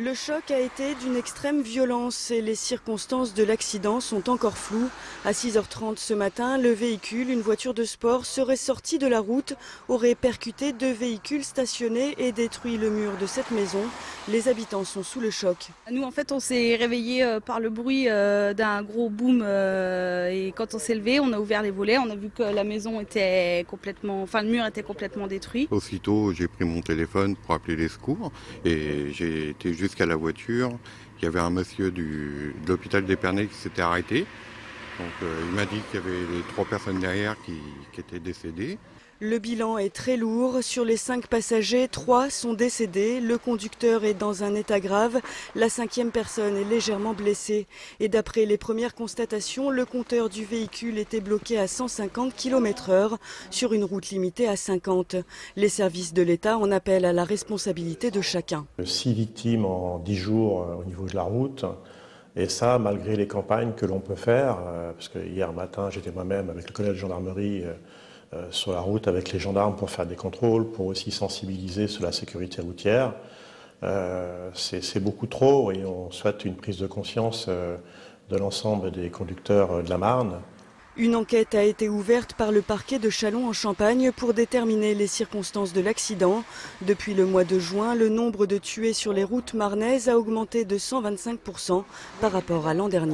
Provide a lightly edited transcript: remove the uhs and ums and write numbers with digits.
Le choc a été d'une extrême violence et les circonstances de l'accident sont encore floues. À 6h30 ce matin, le véhicule, une voiture de sport, serait sorti de la route, aurait percuté deux véhicules stationnés et détruit le mur de cette maison. Les habitants sont sous le choc. Nous, en fait, on s'est réveillés par le bruit d'un gros boom et quand on s'est levé, on a ouvert les volets, on a vu que la maison était complètement, enfin le mur était complètement détruit. Aussitôt, j'ai pris mon téléphone pour appeler les secours et j'ai été jusqu'à la voiture. Il y avait un monsieur de l'hôpital d'Épernay qui s'était arrêté. Donc, il m'a dit qu'il y avait les 3 personnes derrière qui étaient décédées. Le bilan est très lourd. Sur les 5 passagers, 3 sont décédés. Le conducteur est dans un état grave. La 5e personne est légèrement blessée. Et d'après les premières constatations, le compteur du véhicule était bloqué à 150 km/h sur une route limitée à 50. Les services de l'État en appellent à la responsabilité de chacun. 6 victimes en 10 jours au niveau de la route. Et ça, malgré les campagnes que l'on peut faire, parce que hier matin, j'étais moi-même avec le collège de gendarmerie sur la route avec les gendarmes pour faire des contrôles, pour aussi sensibiliser sur la sécurité routière. C'est beaucoup trop et on souhaite une prise de conscience de l'ensemble des conducteurs de la Marne. Une enquête a été ouverte par le parquet de Châlons-en-Champagne pour déterminer les circonstances de l'accident. Depuis le mois de juin, le nombre de tués sur les routes marnaises a augmenté de 125% par rapport à l'an dernier.